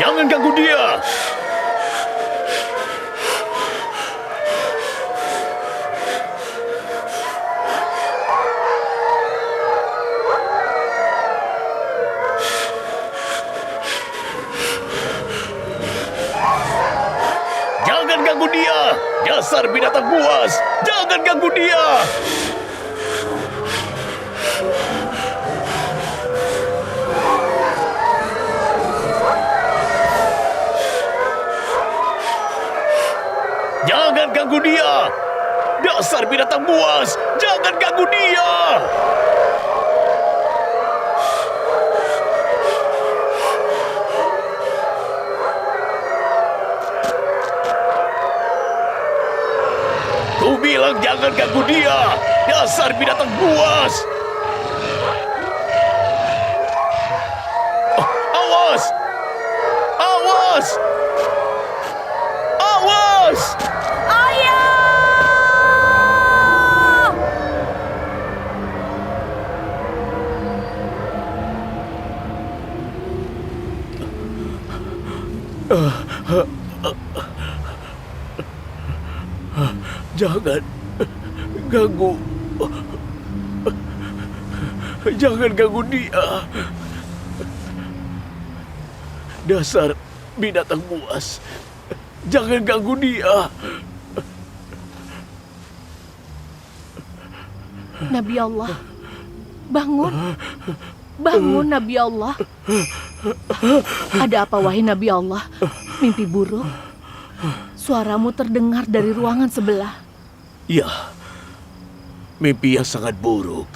Jangan ganggu dia! Jangan ganggu dia! Dasar binatang buas! Jangan ganggu dia! Jangan ganggu dia! Dasar binatang buas! Jangan ganggu dia! Ku bilang jangan ganggu dia! Dasar binatang buas! Oh, awas! Awas! Awas! Ayah! Jangan ganggu. Jangan ganggu dia. Dasar binatang buas. Jangan ganggu dia. Nabi Allah, bangun. Bangun, Nabi Allah. Ada apa, wahai Nabi Allah? Mimpi buruk? Suaramu terdengar dari ruangan sebelah. Ya, mimpi yang sangat buruk.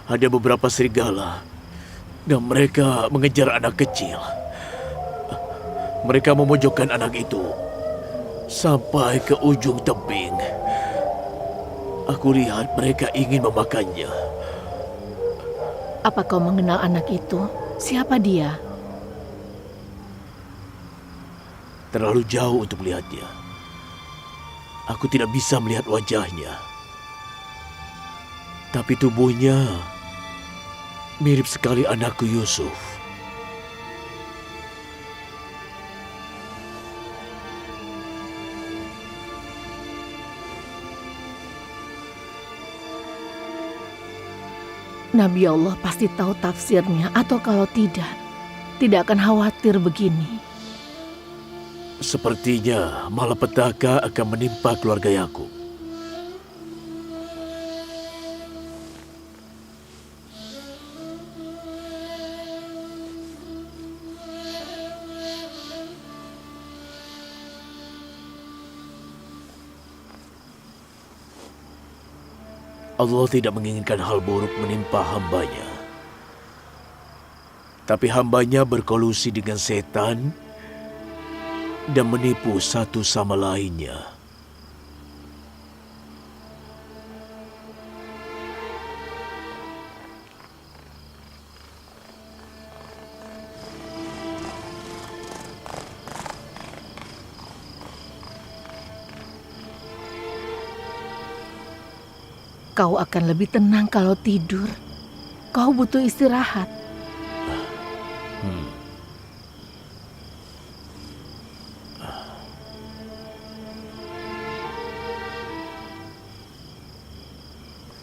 Ada beberapa serigala, dan mereka mengejar anak kecil. Mereka memojokkan anak itu sampai ke ujung tebing. Aku lihat mereka ingin memakannya. Apa kau mengenal anak itu? Siapa dia? Terlalu jauh untuk melihatnya. Aku tidak bisa melihat wajahnya. Tapi tubuhnya mirip sekali anakku Yusuf. Nabi Allah pasti tahu tafsirnya, atau kalau tidak akan khawatir begini. Sepertinya malapetaka akan menimpa keluarga Yakub. Allah tidak menginginkan hal buruk menimpa hambanya. Tapi hambanya berkolusi dengan setan dan menipu satu sama lainnya. Kau akan lebih tenang kalau tidur. Kau butuh istirahat.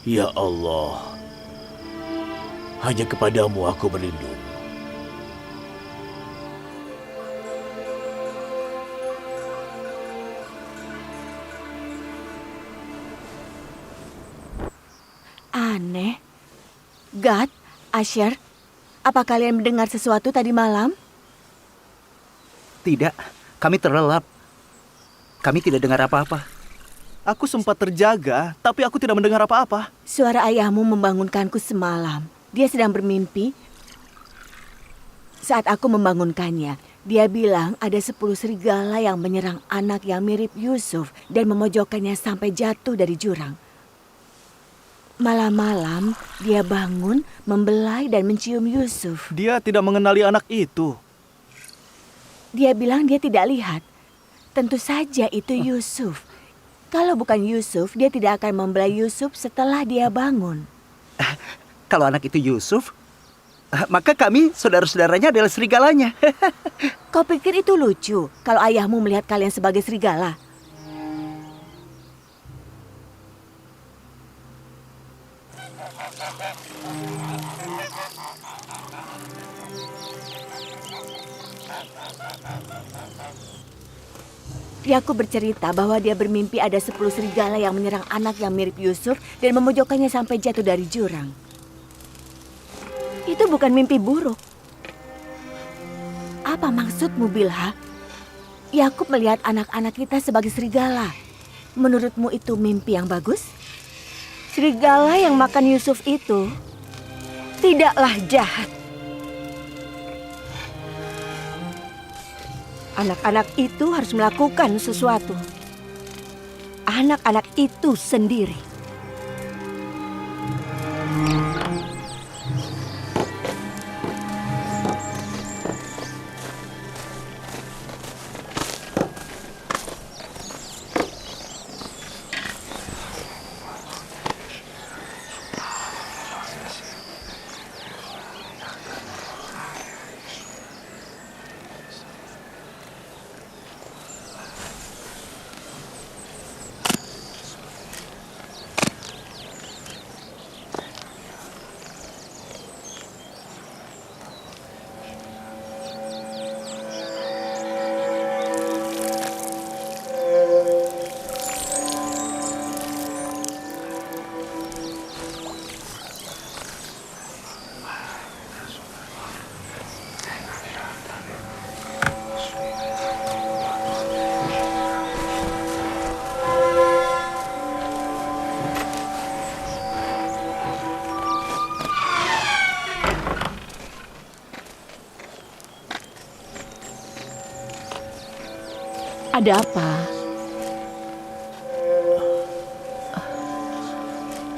Ya Allah, hanya kepadamu aku berlindung. Aneh. Gad, Asher, apa kalian mendengar sesuatu tadi malam? Tidak, kami terlelap. Kami tidak dengar apa-apa. Aku sempat terjaga, tapi aku tidak mendengar apa-apa. Suara ayahmu membangunkanku semalam. Dia sedang bermimpi. Saat aku membangunkannya, dia bilang ada 10 serigala yang menyerang anak yang mirip Yusuf dan memojokkannya sampai jatuh dari jurang. Malam-malam, dia bangun, membelai dan mencium Yusuf. Dia tidak mengenali anak itu. Dia bilang dia tidak lihat. Tentu saja itu Yusuf. Kalau bukan Yusuf, dia tidak akan membelai Yusuf setelah dia bangun. Kalau anak itu Yusuf, Maka kami saudara-saudaranya adalah serigalanya. Kau pikir itu lucu kalau ayahmu melihat kalian sebagai serigala? Yakub bercerita bahwa dia bermimpi ada 10 serigala yang menyerang anak yang mirip Yusuf dan memojokkannya sampai jatuh dari jurang. Itu bukan mimpi buruk. Apa maksudmu, Bilha? Yakub melihat anak-anak kita sebagai serigala. Menurutmu itu mimpi yang bagus? Serigala yang makan Yusuf itu tidaklah jahat. Anak-anak itu harus melakukan sesuatu. Anak-anak itu sendiri. Ada apa?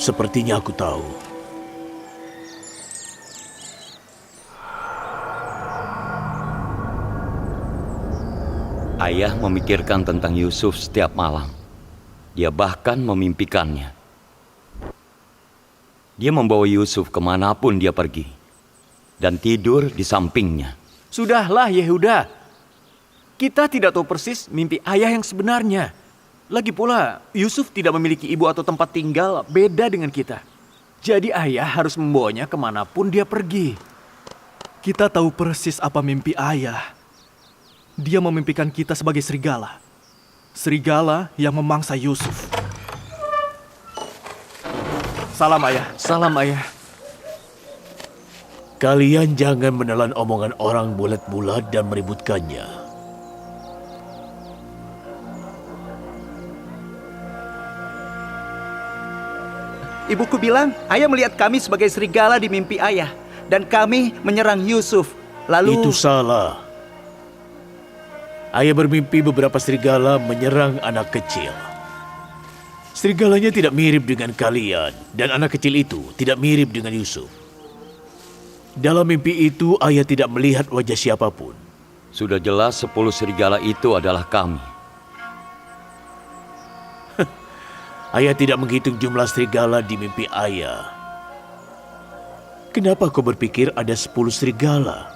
Sepertinya aku tahu. Ayah memikirkan tentang Yusuf setiap malam. Dia bahkan memimpikannya. Dia membawa Yusuf kemanapun dia pergi dan tidur di sampingnya. Sudahlah Yehuda. Kita tidak tahu persis mimpi ayah yang sebenarnya. Lagi pula, Yusuf tidak memiliki ibu atau tempat tinggal beda dengan kita. Jadi ayah harus membawanya kemanapun dia pergi. Kita tahu persis apa mimpi ayah. Dia memimpikan kita sebagai serigala. Serigala yang memangsa Yusuf. Salam ayah, salam ayah. Kalian jangan menelan omongan orang bulat-bulat dan meributkannya. Ibuku bilang, ayah melihat kami sebagai serigala di mimpi ayah. Dan kami menyerang Yusuf. Lalu... Itu salah. Ayah bermimpi beberapa serigala menyerang anak kecil. Serigalanya tidak mirip dengan kalian, dan anak kecil itu tidak mirip dengan Yusuf. Dalam mimpi itu, ayah tidak melihat wajah siapapun. Sudah jelas 10 serigala itu adalah kami. Ayah tidak menghitung jumlah serigala di mimpi ayah. Kenapa kau berpikir ada 10 serigala?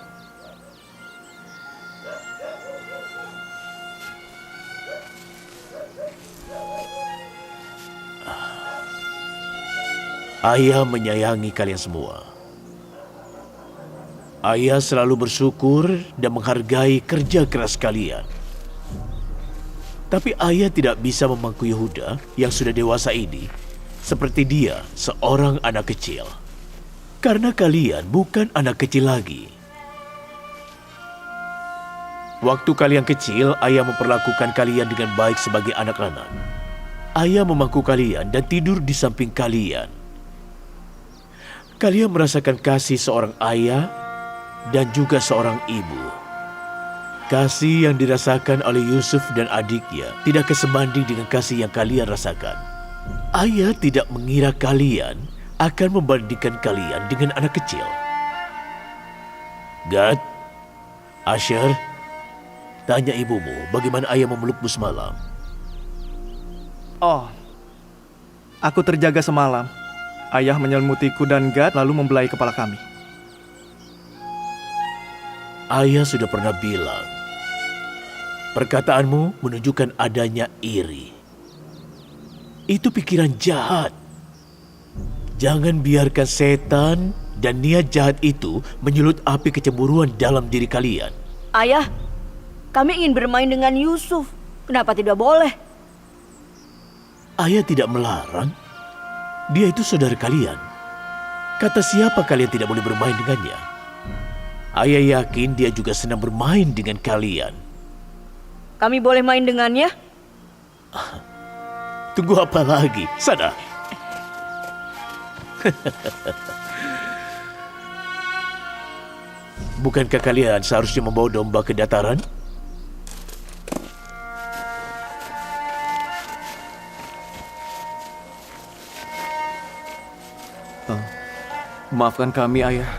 Ayah menyayangi kalian semua. Ayah selalu bersyukur dan menghargai kerja keras kalian. Tapi ayah tidak bisa memangku Yehuda yang sudah dewasa ini seperti dia seorang anak kecil. Karena kalian bukan anak kecil lagi. Waktu kalian kecil, ayah memperlakukan kalian dengan baik sebagai anak-anak. Ayah memangku kalian dan tidur di samping kalian. Kalian merasakan kasih seorang ayah dan juga seorang ibu. Kasih yang dirasakan oleh Yusuf dan adiknya tidak sebanding dengan kasih yang kalian rasakan. Ayah tidak mengira kalian akan membandingkan kalian dengan anak kecil. Gad, Asher, tanya ibumu bagaimana ayah memelukmu semalam. Oh, aku terjaga semalam. Ayah menyelimutiku dan Gad lalu membelai kepala kami. Ayah sudah pernah bilang, perkataanmu menunjukkan adanya iri. Itu pikiran jahat. Jangan biarkan setan dan niat jahat itu menyulut api kecemburuan dalam diri kalian. Ayah, kami ingin bermain dengan Yusuf. Kenapa tidak boleh? Ayah tidak melarang. Dia itu saudara kalian. Kata siapa kalian tidak boleh bermain dengannya? Ayah yakin dia juga senang bermain dengan kalian. Kami boleh main dengannya? Tunggu apa lagi? Sana. Bukankah kalian seharusnya membawa domba ke dataran? Maafkan kami, Ayah.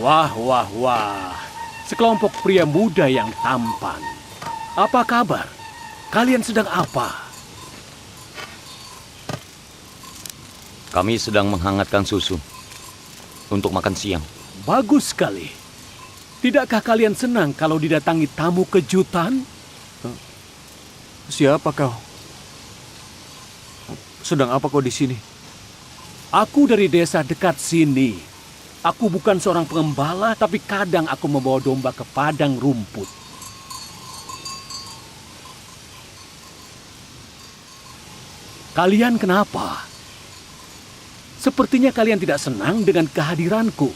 Wah, wah, wah. Sekelompok pria muda yang tampan. Apa kabar? Kalian sedang apa? Kami sedang menghangatkan susu untuk makan siang. Bagus sekali. Tidakkah kalian senang kalau didatangi tamu kejutan? Siapa kau? Sedang apa kau di sini? Aku dari desa dekat sini. Aku bukan seorang pengembala, tapi kadang aku membawa domba ke padang rumput. Kalian kenapa? Sepertinya kalian tidak senang dengan kehadiranku.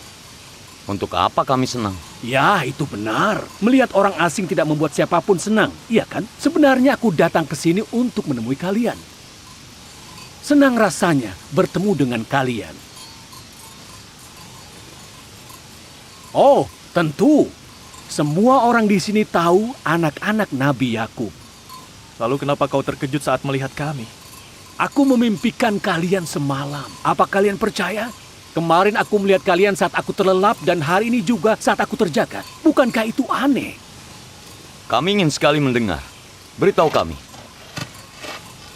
Untuk apa kami senang? Ya, itu benar. Melihat orang asing tidak membuat siapapun senang, iya kan? Sebenarnya aku datang ke sini untuk menemui kalian. Senang rasanya bertemu dengan kalian. Oh, tentu. Semua orang di sini tahu anak-anak Nabi Yakub. Lalu kenapa kau terkejut saat melihat kami? Aku memimpikan kalian semalam. Apa kalian percaya? Kemarin aku melihat kalian saat aku terlelap dan hari ini juga saat aku terjaga. Bukankah itu aneh? Kami ingin sekali mendengar. Beritahu kami.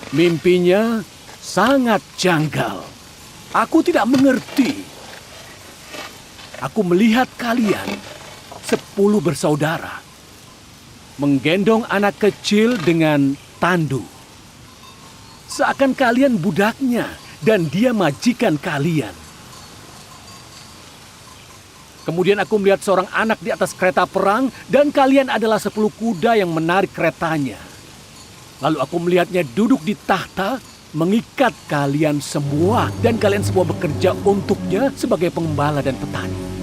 Mimpinya sangat janggal. Aku tidak mengerti. Aku melihat kalian 10 bersaudara menggendong anak kecil dengan tandu. Seakan kalian budaknya dan dia majikan kalian. Kemudian aku melihat seorang anak di atas kereta perang dan kalian adalah 10 kuda yang menarik keretanya. Lalu aku melihatnya duduk di tahta mengikat kalian semua dan kalian semua bekerja untuknya sebagai pengembala dan petani.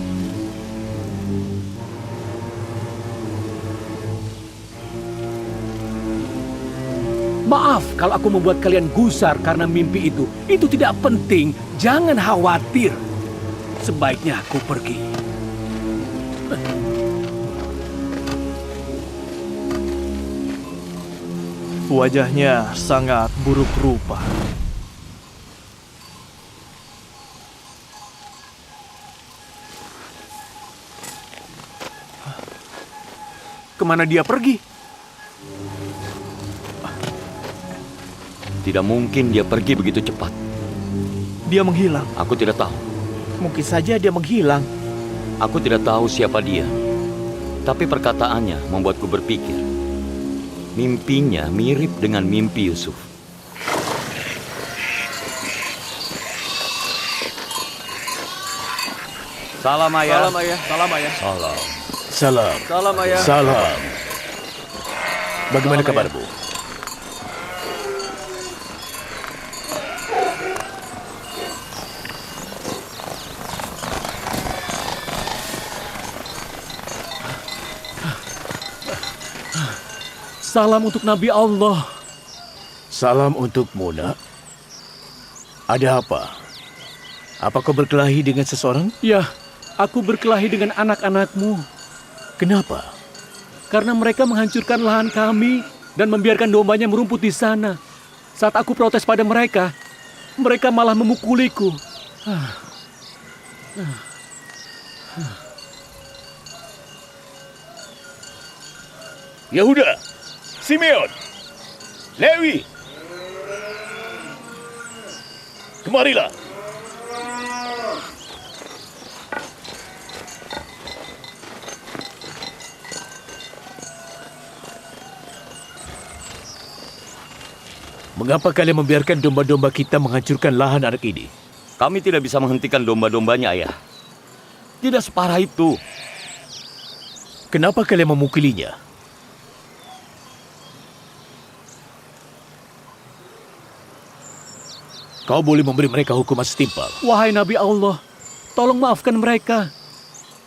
Maaf kalau aku membuat kalian gusar karena mimpi itu. Itu tidak penting, jangan khawatir. Sebaiknya aku pergi. Wajahnya sangat buruk rupa. Kemana dia pergi? Tidak mungkin dia pergi begitu cepat. Dia menghilang. Aku tidak tahu. Mungkin saja dia menghilang. Aku tidak tahu siapa dia. Tapi perkataannya membuatku berpikir. Mimpinya mirip dengan mimpi Yusuf. Salam ayah. Salam ayah. Salam ayah. Salam. Salam. Salam ayah. Salam. Bagaimana Salam, kabarmu? Salam untuk Nabi Allah. Salam untukmu, nak. Ada apa? Apa kau berkelahi dengan seseorang? Ya, aku berkelahi dengan anak-anakmu. Kenapa? Karena mereka menghancurkan lahan kami dan membiarkan dombanya merumput di sana. Saat aku protes pada mereka, mereka malah memukuliku. Yehuda, Simeon, Lewi, kemarilah. Mengapa kalian membiarkan domba-domba kita menghancurkan lahan anak ini? Kami tidak bisa menghentikan domba-dombanya, ayah. Tidak separah itu. Kenapa kalian memukulinya? Kau boleh memberi mereka hukuman setimpal. Wahai Nabi Allah, tolong maafkan mereka.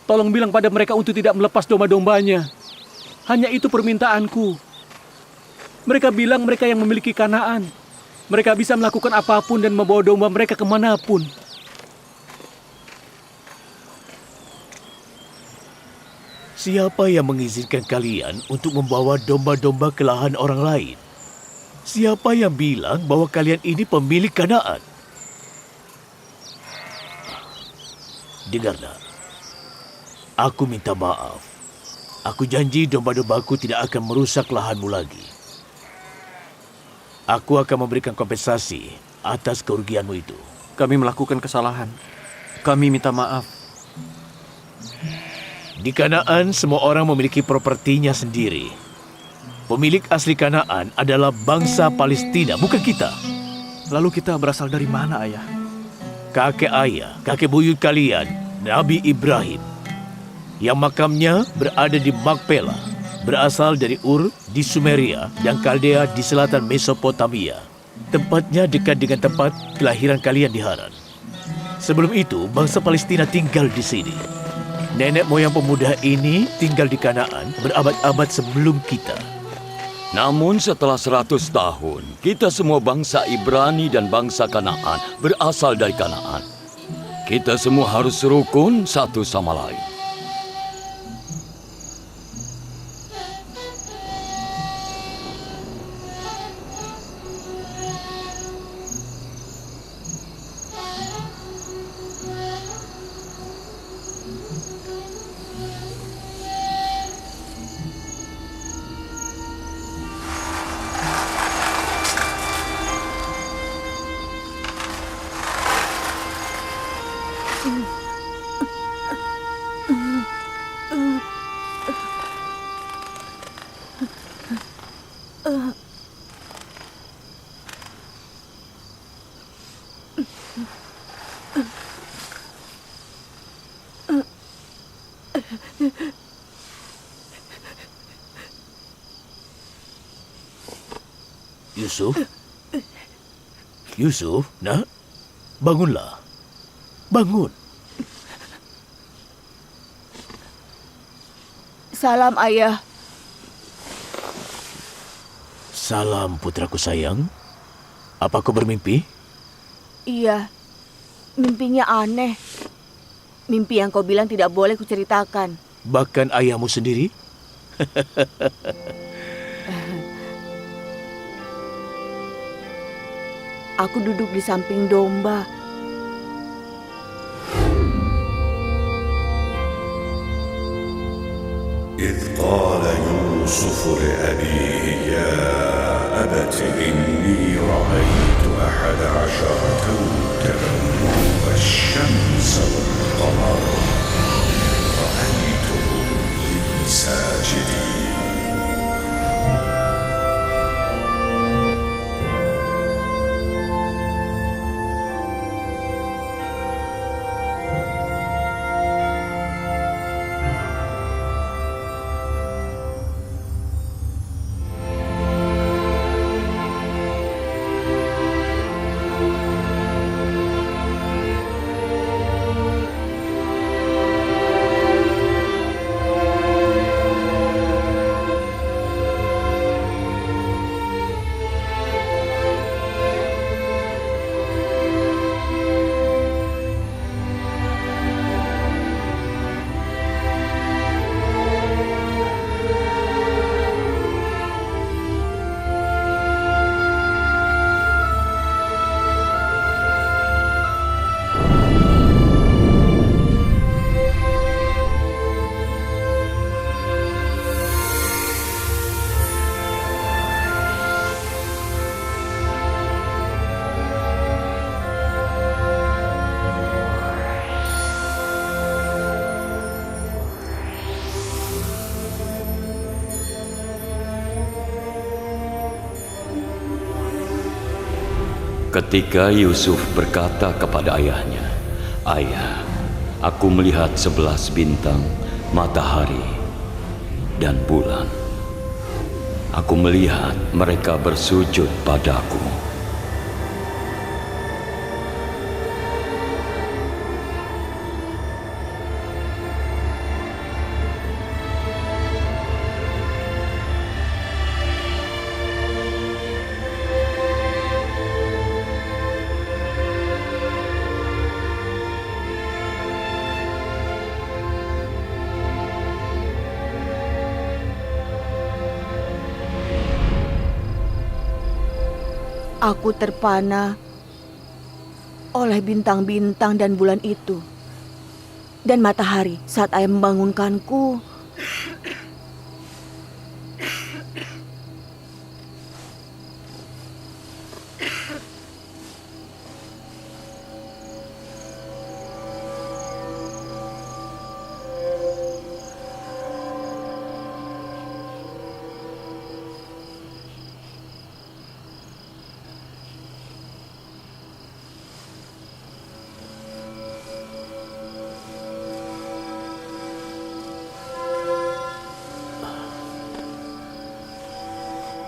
Tolong bilang pada mereka untuk tidak melepas domba-dombanya. Hanya itu permintaanku. Mereka bilang mereka yang memiliki Kanaan. Mereka bisa melakukan apapun dan membawa domba mereka kemanapun. Siapa yang mengizinkan kalian untuk membawa domba-domba ke lahan orang lain? Siapa yang bilang bahwa kalian ini pemilik Kanaan? Dengarlah, aku minta maaf. Aku janji domba-dombaku tidak akan merusak lahanmu lagi. Aku akan memberikan kompensasi atas kerugianmu itu. Kami melakukan kesalahan. Kami minta maaf. Di Kanaan, semua orang memiliki propertinya sendiri. Pemilik asli Kanaan adalah bangsa Palestina, bukan kita. Lalu kita berasal dari mana, ayah? Kakek ayah, kakek buyut kalian, Nabi Ibrahim, yang makamnya berada di Makpela, berasal dari Ur di Sumeria dan Kaldea di selatan Mesopotamia. Tempatnya dekat dengan tempat kelahiran kalian di Haran. Sebelum itu, bangsa Palestina tinggal di sini. Nenek moyang pemuda ini tinggal di Kanaan berabad-abad sebelum kita. Namun setelah 100 tahun, kita semua bangsa Ibrani dan bangsa Kanaan berasal dari Kanaan. Kita semua harus rukun satu sama lain. Yusuf? Yusuf, nak? Bangunlah. Bangun. Salam, Ayah. Salam, putraku sayang. Apa kau bermimpi? Iya, mimpinya aneh. Mimpi yang kau bilang tidak boleh kuceritakan. Bahkan ayahmu sendiri? Aku duduk di samping domba. إذ قال يوسف لأبيه يا أبت إني رأيت 11 كوكبا الشمس والقمر رأيتهم لي ساجدين. Ketika Yusuf berkata kepada ayahnya, "Ayah, aku melihat 11 bintang, matahari, dan bulan. Aku melihat mereka bersujud padaku." Aku terpana oleh bintang-bintang dan bulan itu. Dan matahari saat ayah membangunkanku.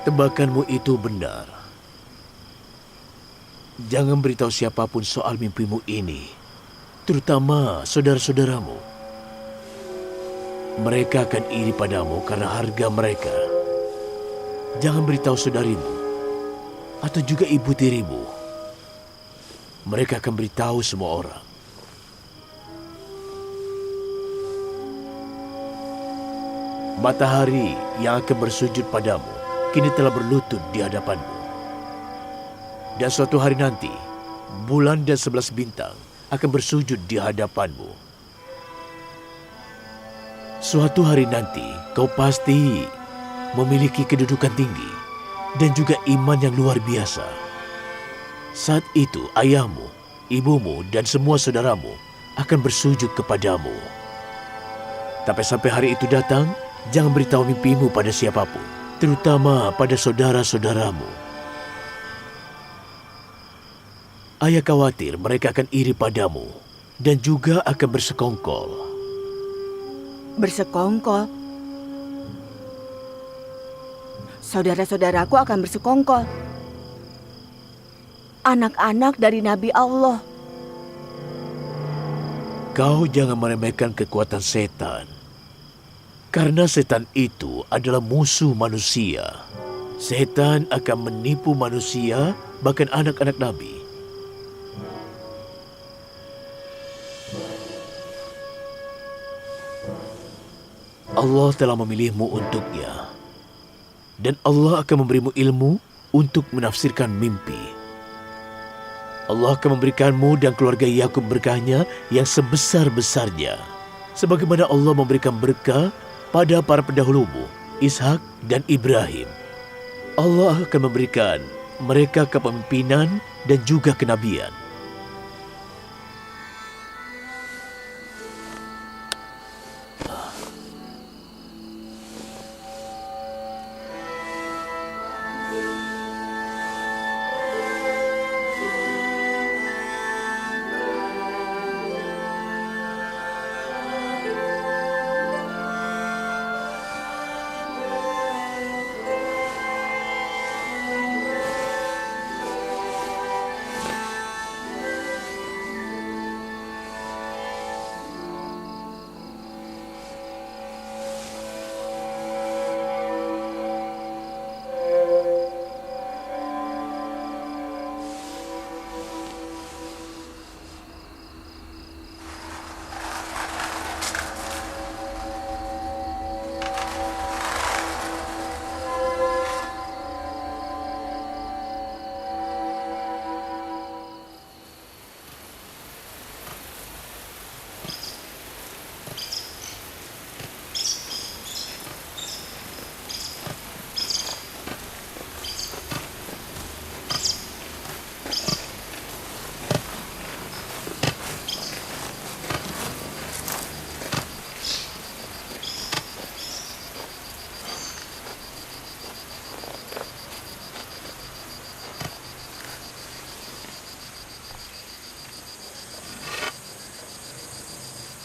Tebakanmu itu benar. Jangan beritahu siapapun soal mimpimu ini, terutama saudara-saudaramu. Mereka akan iri padamu karena harga mereka. Jangan beritahu saudarimu atau juga ibu tirimu. Mereka akan beritahu semua orang. Matahari yang akan bersujud padamu kini telah berlutut di hadapanmu. Dan suatu hari nanti, bulan dan 11 bintang akan bersujud di hadapanmu. Suatu hari nanti, kau pasti memiliki kedudukan tinggi dan juga iman yang luar biasa. Saat itu, ayahmu, ibumu, dan semua saudaramu akan bersujud kepadamu. Tapi sampai hari itu datang, jangan beritahu mimpimu pada siapapun, terutama pada saudara-saudaramu. Ayah khawatir mereka akan iri padamu dan juga akan bersekongkol. Bersekongkol? Saudara-saudaraku akan bersekongkol. Anak-anak dari Nabi Allah. Kau jangan meremehkan kekuatan setan. Karena setan itu adalah musuh manusia. Setan akan menipu manusia, bahkan anak-anak Nabi. Allah telah memilihmu untuknya. Dan Allah akan memberimu ilmu untuk menafsirkan mimpi. Allah akan memberikanmu dan keluarga Yakub berkahnya yang sebesar-besarnya. Sebagaimana Allah memberikan berkah pada para pendahulumu, Ishak dan Ibrahim. Allah akan memberikan mereka kepemimpinan dan juga kenabian.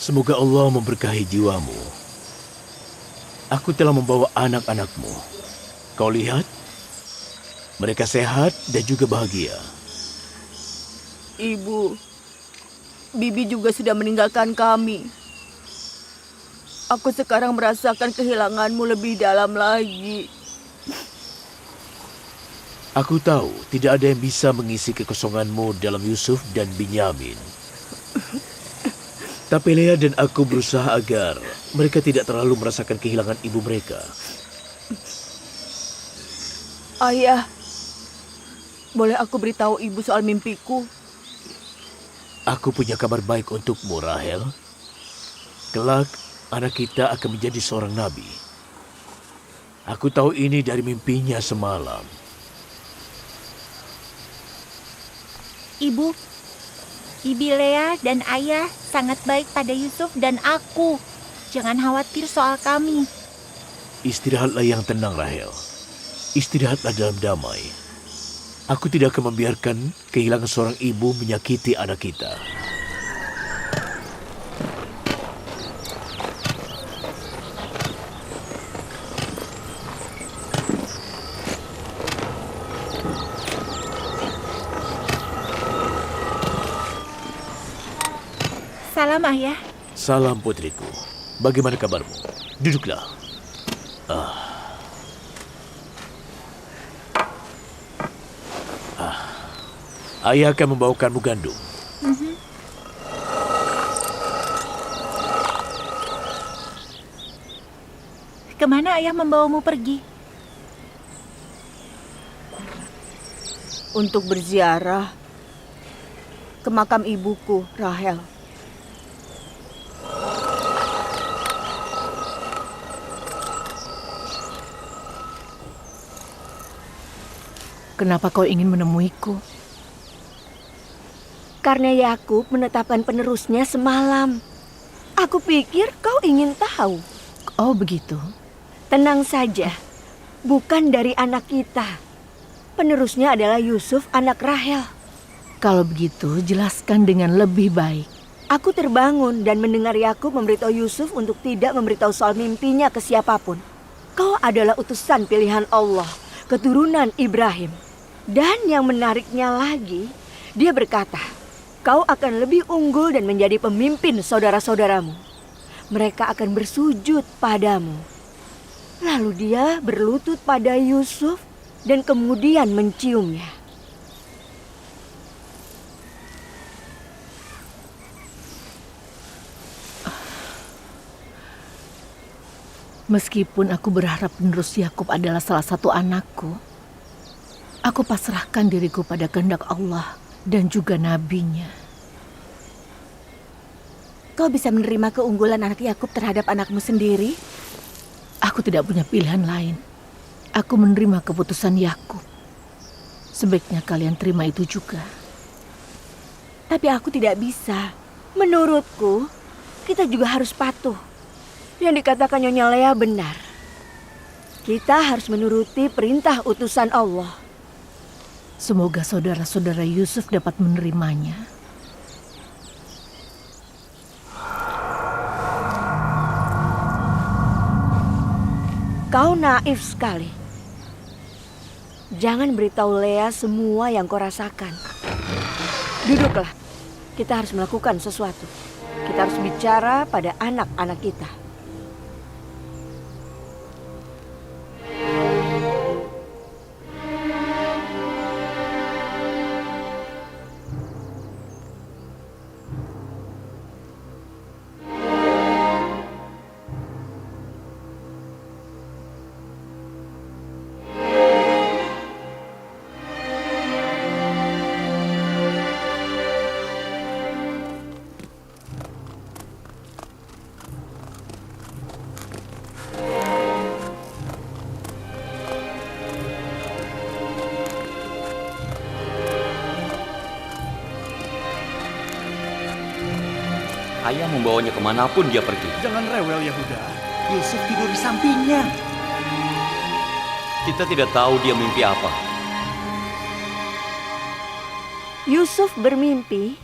Semoga Allah memberkahi jiwamu. Aku telah membawa anak-anakmu. Kau lihat, mereka sehat dan juga bahagia. Ibu, Bibi juga sudah meninggalkan kami. Aku sekarang merasakan kehilanganmu lebih dalam lagi. Aku tahu tidak ada yang bisa mengisi kekosonganmu dalam Yusuf dan Binyamin. Tapi Lea dan aku berusaha agar mereka tidak terlalu merasakan kehilangan ibu mereka. Ayah, boleh aku beritahu ibu soal mimpiku? Aku punya kabar baik untukmu, Rahel. Kelak, anak kita akan menjadi seorang nabi. Aku tahu ini dari mimpinya semalam. Ibu, Bibi Lea dan Ayah sangat baik pada Yusuf dan aku. Jangan khawatir soal kami. Istirahatlah yang tenang, Rahel. Istirahatlah dalam damai. Aku tidak akan membiarkan kehilangan seorang ibu menyakiti anak kita. Salam Ayah. Salam putriku. Bagaimana kabarmu? Duduklah. Ayah akan membawakanmu gandum. Kemana Ayah membawamu pergi? Untuk berziarah ke makam ibuku, Rahel. Kenapa kau ingin menemuiku? Karena Yakub menetapkan penerusnya semalam. Aku pikir kau ingin tahu. Oh begitu. Tenang saja, bukan dari anak kita. Penerusnya adalah Yusuf, anak Rahel. Kalau begitu, jelaskan dengan lebih baik. Aku terbangun dan mendengar Yakub memberitahu Yusuf untuk tidak memberitahu soal mimpinya ke siapapun. Kau adalah utusan pilihan Allah, keturunan Ibrahim. Dan yang menariknya lagi, dia berkata, kau akan lebih unggul dan menjadi pemimpin saudara-saudaramu. Mereka akan bersujud padamu. Lalu dia berlutut pada Yusuf dan kemudian menciumnya. Meskipun aku berharap penerus Yakub adalah salah satu anakku, aku pasrahkan diriku pada kehendak Allah dan juga nabinya. Kau bisa menerima keunggulan anak Yakub terhadap anakmu sendiri? Aku tidak punya pilihan lain. Aku menerima keputusan Yakub. Sebaiknya kalian terima itu juga. Tapi aku tidak bisa. Menurutku, kita juga harus patuh. Yang dikatakan Nyonya Lea benar. Kita harus menuruti perintah utusan Allah. Semoga saudara-saudara Yusuf dapat menerimanya. Kau naif sekali. Jangan beritahu Lea semua yang kau rasakan. Duduklah. Kita harus melakukan sesuatu. Kita harus bicara pada anak-anak kita. Ayah membawanya kemanapun dia pergi. Jangan rewel, Yehuda. Yusuf tidur di sampingnya. Kita tidak tahu dia mimpi apa. Yusuf bermimpi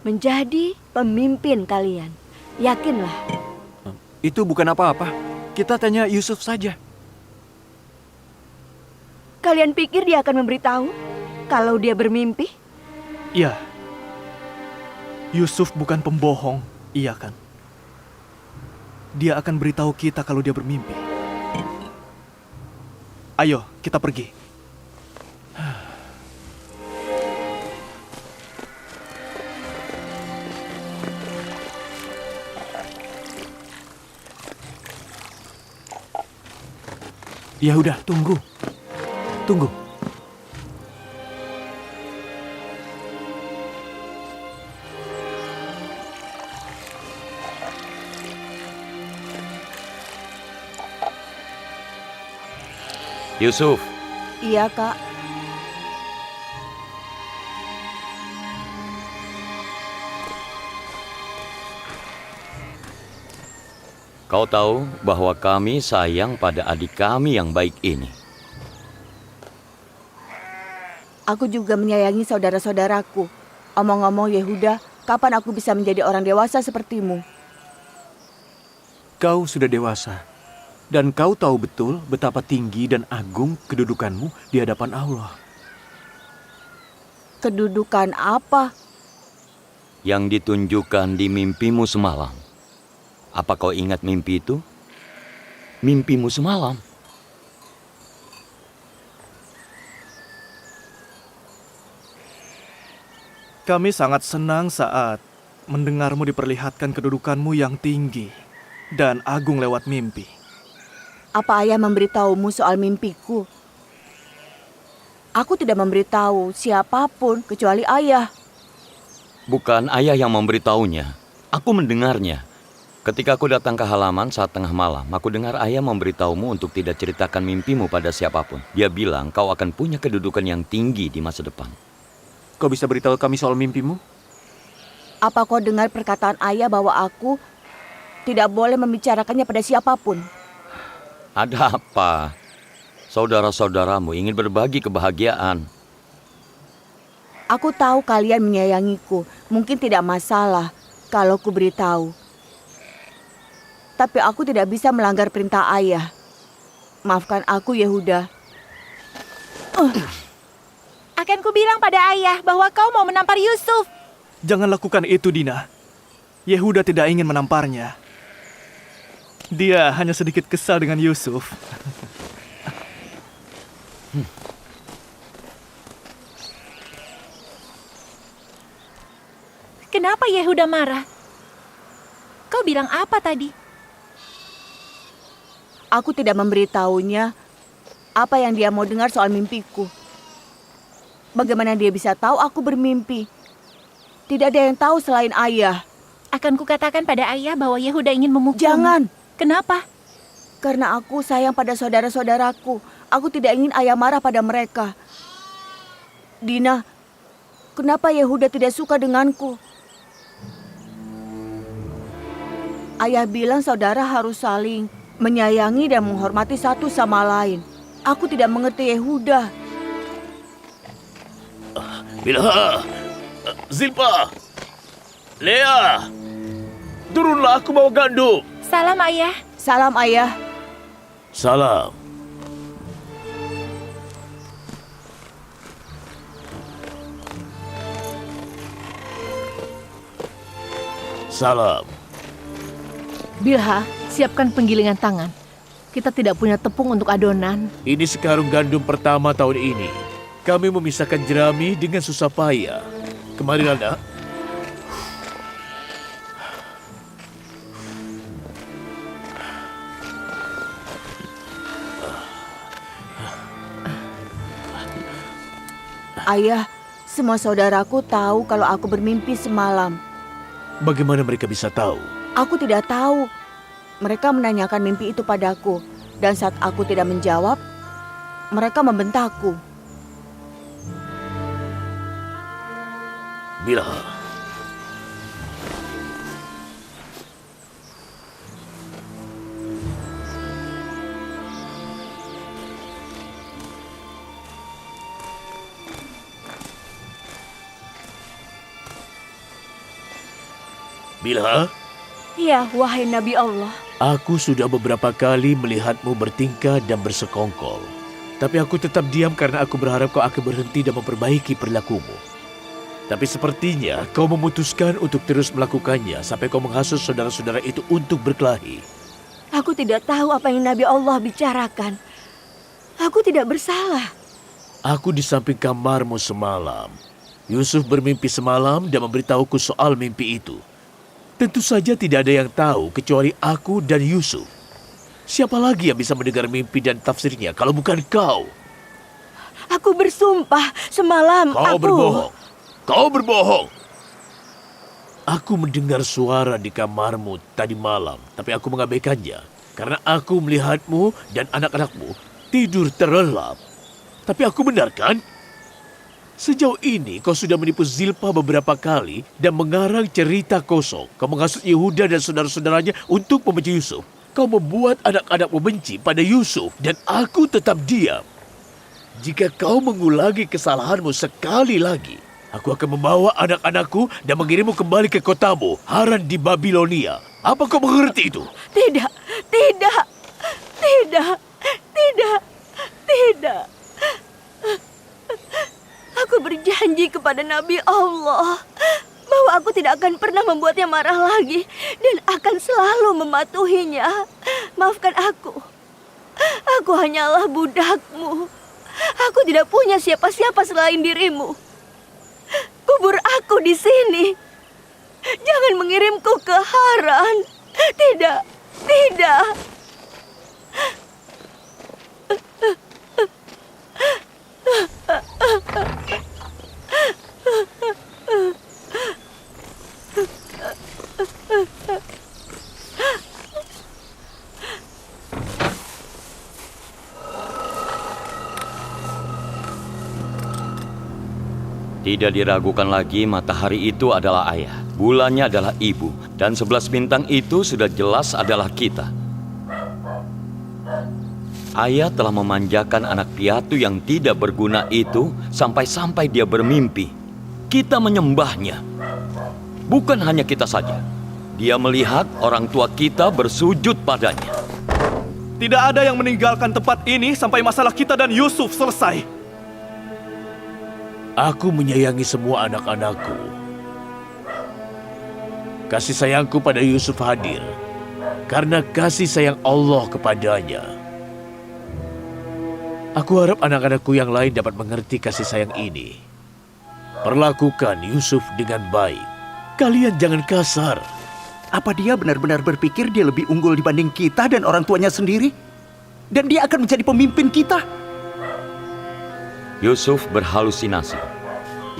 menjadi pemimpin kalian. Yakinlah. Itu bukan apa-apa. Kita tanya Yusuf saja. Kalian pikir dia akan memberitahu kalau dia bermimpi? Iya. Yusuf bukan pembohong, iya kan? Dia akan beritahu kita kalau dia bermimpi. Ayo, kita pergi. Ya udah, tunggu. Tunggu. Yusuf, Iya, Kak. kau tahu bahwa kami sayang pada adik kami yang baik ini. Aku juga menyayangi saudara-saudaraku. Omong-omong Yehuda, kapan aku bisa menjadi orang dewasa sepertimu? Kau sudah dewasa. Dan kau tahu betul betapa tinggi dan agung kedudukanmu di hadapan Allah. Kedudukan apa? Yang ditunjukkan di mimpimu semalam. Apa kau ingat mimpi itu? Mimpimu semalam. Kami sangat senang saat mendengarmu diperlihatkan kedudukanmu yang tinggi dan agung lewat mimpi. Apa ayah memberitahumu soal mimpiku? Aku tidak memberitahu siapapun kecuali ayah. Bukan ayah yang memberitahunya. Aku mendengarnya. Ketika aku datang ke halaman saat tengah malam, aku dengar ayah memberitahumu untuk tidak ceritakan mimpimu pada siapapun. Dia bilang kau akan punya kedudukan yang tinggi di masa depan. Kau bisa beritahu kami soal mimpimu? Apa kau dengar perkataan ayah bahwa aku tidak boleh membicarakannya pada siapapun? Ada apa? Saudara-saudaramu ingin berbagi kebahagiaan. Aku tahu kalian menyayangiku. Mungkin tidak masalah kalau ku beritahu. Tapi aku tidak bisa melanggar perintah ayah. Maafkan aku, Yehuda. Akan kubilang pada ayah bahwa kau mau menampar Yusuf. Jangan lakukan itu, Dina. Yehuda tidak ingin menamparnya. Dia hanya sedikit kesal dengan Yusuf. Kenapa Yehuda marah? Kau bilang apa tadi? Aku tidak memberitahunya apa yang dia mau dengar soal mimpiku. Bagaimana dia bisa tahu aku bermimpi? Tidak ada yang tahu selain ayah. Akan kukatakan pada ayah bahwa Yehuda ingin memukul. Jangan. Kenapa? Karena aku sayang pada saudara-saudaraku. Aku tidak ingin ayah marah pada mereka. Dina, kenapa Yehuda tidak suka denganku? Ayah bilang saudara harus saling menyayangi dan menghormati satu sama lain. Aku tidak mengerti Yehuda. Bilha, Zilpa, Lea, turunlah, aku bawa gandum. Salam ayah. Salam ayah. Salam. Salam. Bilha, siapkan penggilingan tangan. Kita tidak punya tepung untuk adonan. Ini sekarung gandum pertama tahun ini. Kami memisahkan jerami dengan susah payah. Kemarilah, nak. Ayah, semua saudaraku tahu kalau aku bermimpi semalam. Bagaimana mereka bisa tahu? Aku tidak tahu. Mereka menanyakan mimpi itu padaku. Dan saat aku tidak menjawab, mereka membentakku. Bilha. Bilha, Ya, wahai Nabi Allah. Aku sudah beberapa kali melihatmu bertingkah dan bersekongkol. Tapi aku tetap diam karena aku berharap kau akan berhenti dan memperbaiki perilakumu. Tapi sepertinya kau memutuskan untuk terus melakukannya sampai kau menghasut saudara-saudara itu untuk berkelahi. Aku tidak tahu apa yang Nabi Allah bicarakan. Aku tidak bersalah. Aku di samping kamarmu semalam. Yusuf bermimpi semalam dan memberitahuku soal mimpi itu. Tentu saja tidak ada yang tahu kecuali aku dan Yusuf. Siapa lagi yang bisa mendengar mimpi dan tafsirnya kalau bukan kau? Aku bersumpah semalam Kau berbohong. Kau berbohong. Aku mendengar suara di kamarmu tadi malam, tapi aku mengabaikannya karena aku melihatmu dan anak-anakmu tidur terlelap. Tapi aku benar kan? Sejauh ini kau sudah menipu Zilpah beberapa kali dan mengarang cerita kosong. Kau menghasut Yehuda dan saudara-saudaranya untuk membenci Yusuf. Kau membuat anak-anakmu benci pada Yusuf dan aku tetap diam. Jika kau mengulangi kesalahanmu sekali lagi, aku akan membawa anak-anakku dan mengirimmu kembali ke kotamu, Haran di Babilonia. Apa kau mengerti itu? Tidak, tidak, tidak, tidak, tidak. Aku berjanji kepada Nabi Allah bahwa aku tidak akan pernah membuatnya marah lagi dan akan selalu mematuhinya. Maafkan aku. Aku hanyalah budakmu. Aku tidak punya siapa-siapa selain dirimu. Kubur aku di sini. Jangan mengirimku ke Haran. Tidak, tidak. Tidak diragukan lagi, matahari itu adalah ayah, bulannya adalah ibu, dan 11 bintang itu sudah jelas adalah kita. Ayah telah memanjakan anak piatu yang tidak berguna itu sampai-sampai dia bermimpi. Kita menyembahnya. Bukan hanya kita saja. Dia melihat orang tua kita bersujud padanya. Tidak ada yang meninggalkan tempat ini sampai masalah kita dan Yusuf selesai. Aku menyayangi semua anak-anakku. Kasih sayangku pada Yusuf hadir karena kasih sayang Allah kepadanya. Aku harap anak-anakku yang lain dapat mengerti kasih sayang ini. Perlakukan Yusuf dengan baik. Kalian jangan kasar. Apa dia benar-benar berpikir dia lebih unggul dibanding kita dan orang tuanya sendiri? Dan dia akan menjadi pemimpin kita? Yusuf berhalusinasi.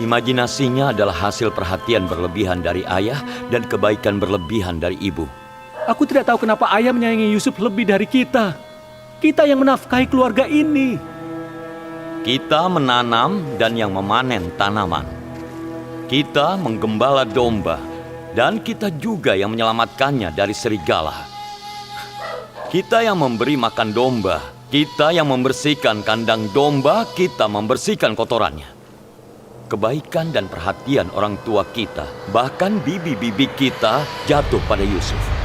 Imajinasinya adalah hasil perhatian berlebihan dari ayah dan kebaikan berlebihan dari ibu. Aku tidak tahu kenapa ayah menyayangi Yusuf lebih dari kita. Kita yang menafkahi keluarga ini. Kita menanam dan yang memanen tanaman. Kita menggembala domba dan kita juga yang menyelamatkannya dari serigala. Kita yang memberi makan domba, kita yang membersihkan kandang domba, kita membersihkan kotorannya. Kebaikan dan perhatian orang tua kita, bahkan bibi-bibi kita jatuh pada Yusuf.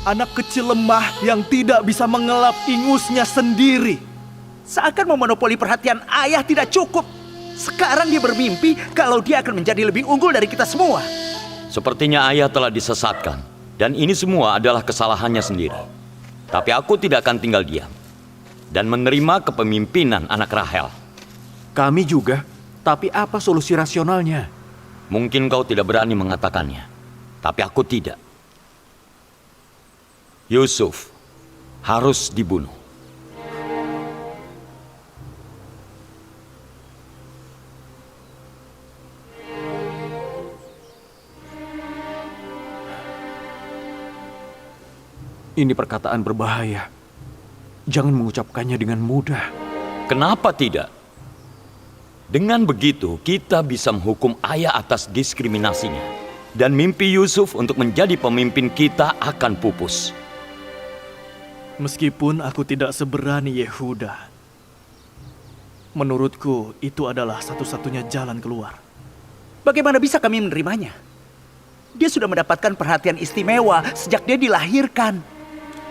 Anak kecil lemah yang tidak bisa mengelap ingusnya sendiri. Seakan memonopoli perhatian ayah tidak cukup. Sekarang dia bermimpi kalau dia akan menjadi lebih unggul dari kita semua. Sepertinya ayah telah disesatkan, dan ini semua adalah kesalahannya sendiri. Tapi aku tidak akan tinggal diam dan menerima kepemimpinan anak Rahel. Kami juga, tapi apa solusi rasionalnya? Mungkin kau tidak berani mengatakannya, tapi aku tidak. Yusuf harus dibunuh. Ini perkataan berbahaya. Jangan mengucapkannya dengan mudah. Kenapa tidak? Dengan begitu, kita bisa menghukum ayah atas diskriminasinya. Dan mimpi Yusuf untuk menjadi pemimpin kita akan pupus. Meskipun aku tidak seberani Yehuda, Menurutku, itu adalah satu-satunya jalan keluar. Bagaimana bisa kami menerimanya? Dia sudah mendapatkan perhatian istimewa sejak dia dilahirkan.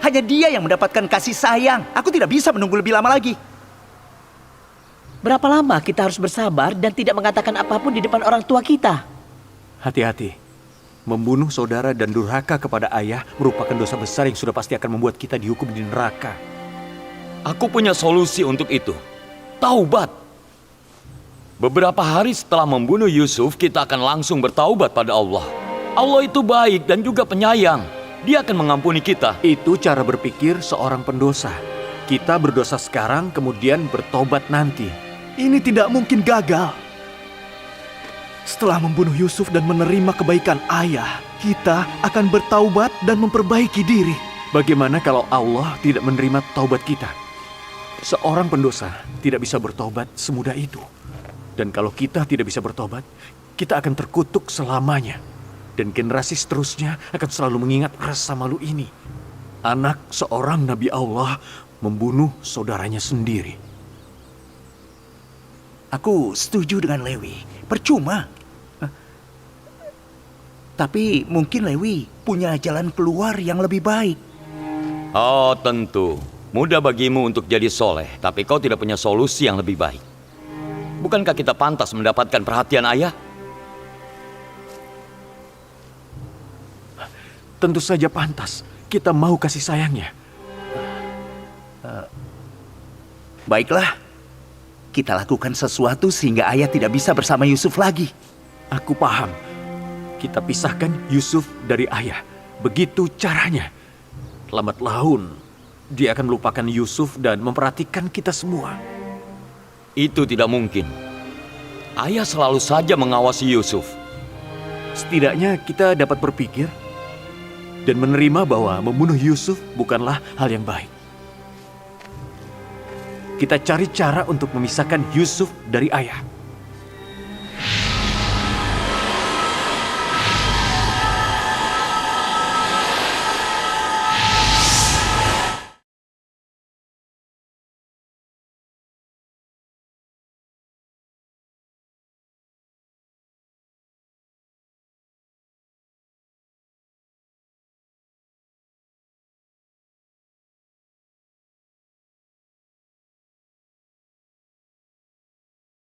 Hanya dia yang mendapatkan kasih sayang. Aku tidak bisa menunggu lebih lama lagi. Berapa lama kita harus bersabar dan tidak mengatakan apapun di depan orang tua kita? Hati-hati. Membunuh saudara dan durhaka kepada ayah merupakan dosa besar yang sudah pasti akan membuat kita dihukum di neraka. Aku punya solusi untuk itu. Taubat. Beberapa hari setelah membunuh Yusuf, kita akan langsung bertaubat pada Allah. Allah itu baik dan juga penyayang. Dia akan mengampuni kita. Itu cara berpikir seorang pendosa. Kita berdosa sekarang, kemudian bertobat nanti. Ini tidak mungkin gagal. Setelah membunuh Yusuf dan menerima kebaikan ayah, kita akan bertaubat dan memperbaiki diri. Bagaimana kalau Allah tidak menerima taubat kita? Seorang pendosa tidak bisa bertobat semudah itu. Dan kalau kita tidak bisa bertobat, kita akan terkutuk selamanya. Dan generasi seterusnya akan selalu mengingat rasa malu ini. Anak seorang Nabi Allah membunuh saudaranya sendiri. Aku setuju dengan Lewi. Percuma. Tapi mungkin Lewi punya jalan keluar yang lebih baik. Oh, tentu. Mudah bagimu untuk jadi soleh, tapi kau tidak punya solusi yang lebih baik. Bukankah kita pantas mendapatkan perhatian ayah? Tentu saja pantas. Kita mau kasih sayangnya. Baiklah. Kita lakukan sesuatu sehingga ayah tidak bisa bersama Yusuf lagi. Aku paham. Kita pisahkan Yusuf dari ayah. Begitu caranya. Lambat laun, dia akan melupakan Yusuf dan memperhatikan kita semua. Itu tidak mungkin. Ayah selalu saja mengawasi Yusuf. Setidaknya kita dapat berpikir dan menerima bahwa membunuh Yusuf bukanlah hal yang baik. Kita cari cara untuk memisahkan Yusuf dari ayah.